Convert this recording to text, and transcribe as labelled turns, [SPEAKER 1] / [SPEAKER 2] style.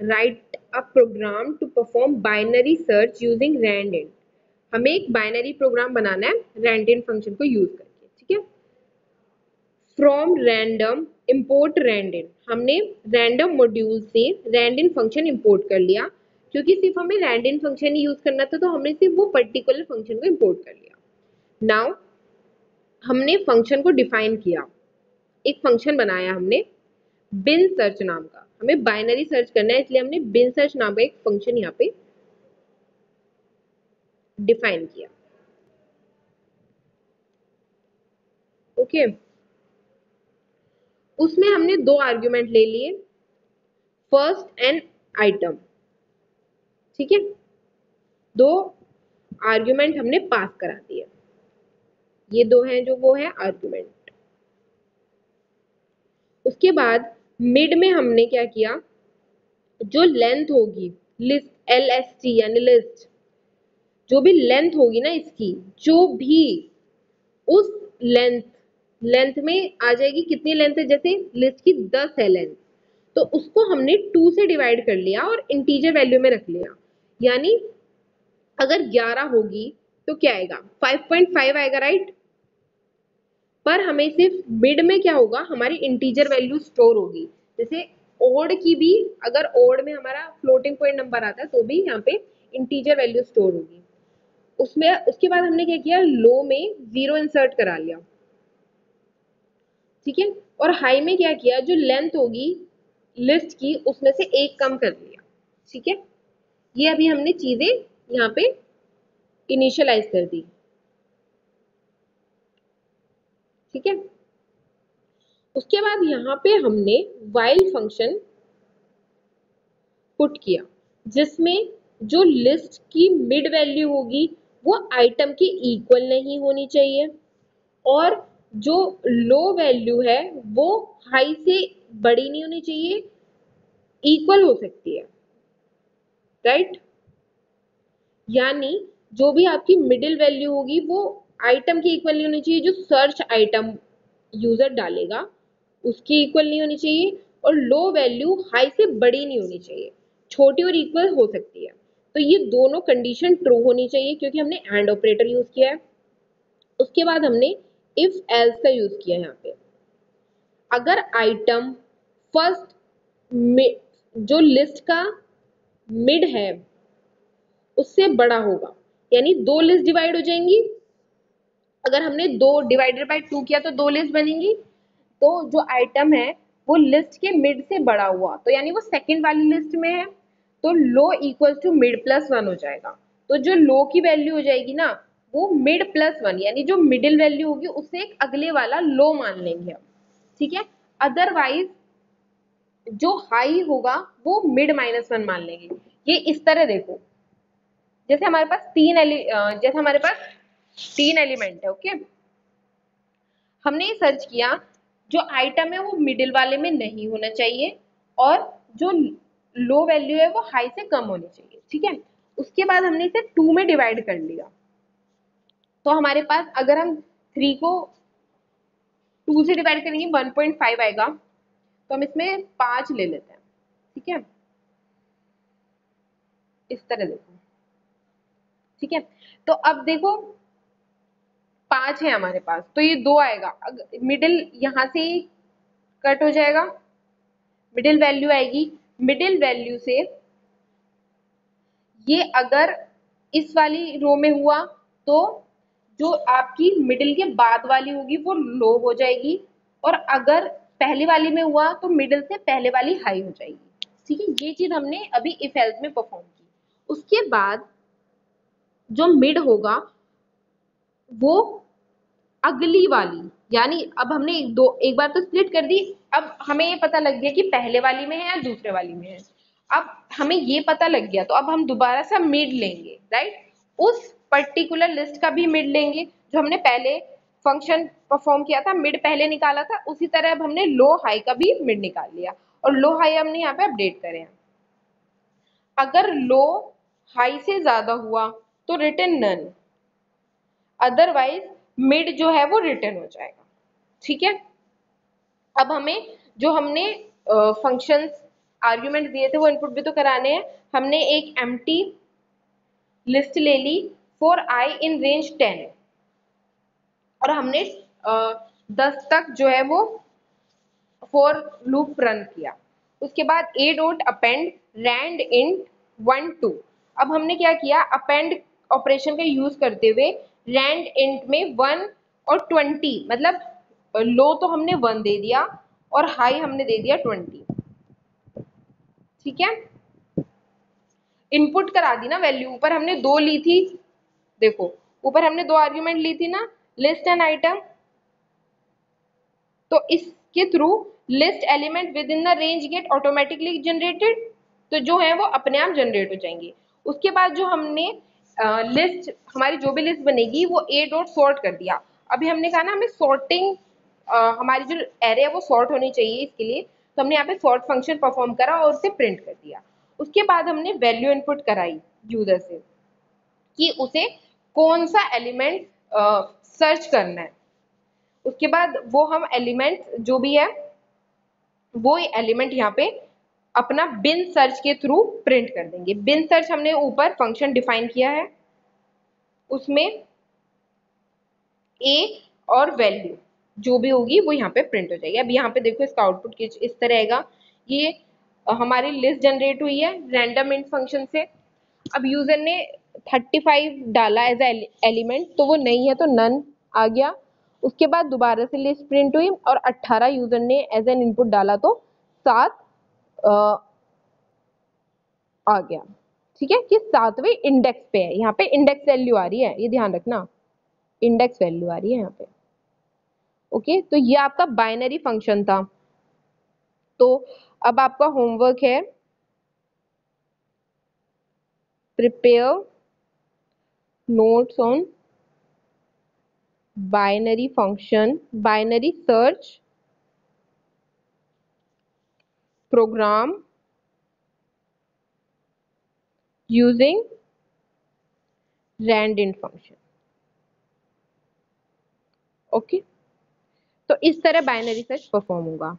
[SPEAKER 1] Right a program to perform binary search using rand. हमें एक binary programme बनाना है Rand function को use करके, ठीक है। From random import rand. हमने रैंडम मॉड्यूल से रैंड फंक्शन इम्पोर्ट कर लिया, क्योंकि सिर्फ हमें रैंड फंक्शन ही यूज करना था, तो हमने सिर्फ वो पर्टिकुलर फंक्शन को इम्पोर्ट कर लिया। नाउ हमने फंक्शन को डिफाइन किया, एक फंक्शन बनाया हमने बिन सर्च नाम का। हमें बाइनरी सर्च करना है, इसलिए हमने बिन सर्च नाम का एक फंक्शन यहाँ पे डिफाइन किया। ओके, उसमें हमने दो आर्ग्यूमेंट ले लिए, फर्स्ट एंड आइटम, ठीक है। दो आर्ग्यूमेंट हमने पास करा दिए, ये दो हैं जो वो है आर्ग्यूमेंट। उसके बाद मिड में हमने क्या किया, जो लेंथ होगी लिस्ट, LST यानी लिस्ट, जो भी लेंथ होगी ना इसकी, जो भी उस लेंथ में आ जाएगी, कितनी लेंथ है, जैसे लिस्ट की 10 है लेंथ, तो उसको हमने 2 से डिवाइड कर लिया और इंटीजर वैल्यू में रख लिया। यानी अगर 11 होगी तो क्या आएगा, 5.5 आएगा, राइट। पर हमें सिर्फ मिड में क्या होगा, हमारी इंटीजर वैल्यू स्टोर होगी। जैसे ओड की भी, अगर ओड में हमारा फ्लोटिंग पॉइंट नंबर आता है तो भी यहाँ पे इंटीजर वैल्यू स्टोर होगी उसमें। उसके बाद हमने क्या किया, लो में 0 इंसर्ट करा लिया, ठीक है। और हाई में क्या किया, जो लेंथ होगी लिस्ट की उसमें से एक कम कर लिया, ठीक है। ये अभी हमने चीजें यहाँ पे इनिशियलाइज कर दी, ठीक है। उसके बाद यहाँ पे हमने वाइल फंक्शन पुट किया, जिसमें जो लिस्ट की मिड वैल्यू होगी वो आइटम के इक्वल नहीं होनी चाहिए, और जो लो वैल्यू है वो हाई से बड़ी नहीं होनी चाहिए, इक्वल हो सकती है, राइट। यानी जो भी आपकी मिडिल वैल्यू होगी वो आइटम की इक्वल नहीं होनी चाहिए, जो सर्च आइटम यूजर डालेगा उसकी इक्वल नहीं होनी चाहिए, और लो वैल्यू हाई से बड़ी नहीं होनी चाहिए, छोटी और इक्वल हो सकती है। तो ये दोनों कंडीशन ट्रू होनी चाहिए, क्योंकि हमने एंड ऑपरेटर यूज किया है। उसके बाद हमने इफ एल्स का यूज किया यहाँ पे। अगर आइटम फर्स्ट जो लिस्ट का मिड है उससे बड़ा होगा, यानी दो लिस्ट डिवाइड हो जाएंगी। अगर हमने दो डिवाइडेड बाय 2 किया तो दो लिस्ट बनेंगी। तो जो आइटम है वो लिस्ट के मिड से बड़ा हुआ, तो यानी वो सेकंड वाली लिस्ट में है, तो लो इक्वल टू मिड प्लस 1 हो जाएगा। तो जो लो की वैल्यू हो जाएगी ना, वो मिड प्लस 1, यानी जो मिडिल वैल्यू होगी उससे एक अगले वाला लो मान लेंगे हम, ठीक है। अदरवाइज जो हाई होगा वो मिड -1 मान लेंगे। ये इस तरह देखो, जैसे हमारे पास जैसे हमारे पास 3 एलिमेंट है, ओके। हमने ये सर्च किया, जो आइटम है वो मिडिल वाले में नहीं होना चाहिए, और जो लो वैल्यू है वो हाई से कम होनी चाहिए, ठीक है। उसके बाद हमने इसे 2 में डिवाइड कर लिया, तो हमारे पास अगर हम 3 को 2 से डिवाइड करेंगे 1.5 आएगा, तो हम इसमें 5 ले लेते हैं, ठीक है। इस तरह देखो, ठीक है। तो अब देखो 5 है हमारे पास, तो ये 2 आएगा, मिडिल यहाँ से कट हो जाएगा, मिडिल वैल्यू आएगी। मिडिल वैल्यू से ये अगर इस वाली रो में हुआ तो जो आपकी मिडिल के बाद वाली होगी वो लो हो जाएगी, और अगर पहली वाली में हुआ तो मिडिल से पहले वाली हाई हो जाएगी, ठीक है। ये चीज हमने अभी इफ एल्स में परफॉर्म की। उसके बाद जो मिड होगा वो अगली वाली, यानी अब हमने एक बार तो स्प्लिट कर दी, अब हमें ये पता लग गया कि पहले वाली में है या दूसरे वाली में है। अब हमें ये पता लग गया, तो अब हम दोबारा से मिड लेंगे, राइट। उस पर्टिकुलर लिस्ट का भी मिड लेंगे, जो हमने पहले फंक्शन परफॉर्म किया था, मिड पहले निकाला था, उसी तरह अब हमने लो हाई का भी मिड निकाल लिया, और लो हाई हमने यहाँ पे अपडेट करे हैं। अगर लो हाई से ज्यादा हुआ तो रिटर्न नन, अदरवाइज मिड जो है वो रिटर्न हो जाएगा, ठीक है। अब हमें जो हमने फंक्शंस आर्ग्यूमेंट दिए थे वो इनपुट भी तो कराने हैं। हमने एक एम्प्टी लिस्ट ले ली फॉर आई इन रेंज 10 और हमने 10 तक जो है वो फॉर लूप रन किया। उसके बाद a dot append rand int 1 2। अब हमने क्या किया, अपेंड ऑपरेशन का यूज करते हुए रैंड इंट में 1 और 20, मतलब लो तो हमने 1 दे दिया और हाई हमने दे दिया 20। ठीक है, इनपुट करा दी ना वैल्यू। ऊपर हमने 2 ली थी, देखो ऊपर हमने 2 आर्ग्यूमेंट ली थी ना, लिस्ट एंड आइटम। तो इसके through list element within the range get automatically generated, तो जो है वो अपने आप जनरेट हो जाएंगे। उसके बाद जो हमने लिस्ट, हमारी जो भी लिस्ट बनेगी वो a डॉट सॉर्ट कर दिया। अभी हमने कहा ना हमें सॉर्टिंग, हमारी जो एरे है वो सॉर्ट होनी चाहिए, इसके लिए तो हमने यहाँ पे सॉर्ट फंक्शन परफॉर्म करा और उसे प्रिंट कर दिया। उसके बाद हमने वैल्यू इनपुट कराई यूजर से कि उसे कौन सा एलिमेंट सर्च करना है। उसके बाद वो हम एलिमेंट जो भी है वो एलिमेंट यहाँ पे अपना बिन सर्च के थ्रू प्रिंट कर देंगे। बिन सर्च हमने ऊपर फंक्शन डिफाइन किया है, उसमें ए और वैल्यू जो भी होगी वो यहाँ पे प्रिंट हो जाएगी। अब यहाँ पे देखो इसका आउटपुट इस तरह आएगा, ये हमारी लिस्ट जनरेट हुई है रैंडम इंट फंक्शन से। अब यूजर ने 35 डाला एज एलिमेंट, तो वो नहीं है तो नन आ गया। उसके बाद दोबारा से लिस्ट प्रिंट हुई और 18 यूजर ने एज एन इनपुट डाला तो 7 आ गया। ठीक है, कि 7वें इंडेक्स पे है, यहाँ पे इंडेक्स वैल्यू आ रही है, ये ध्यान रखना, इंडेक्स वैल्यू आ रही है यहाँ पे। ओके, तो ये आपका बाइनरी फंक्शन था। तो अब आपका होमवर्क है prepare notes on binary function, binary search program using randint function. Okay, तो इस तरह बाइनरी सर्च परफॉर्म होगा।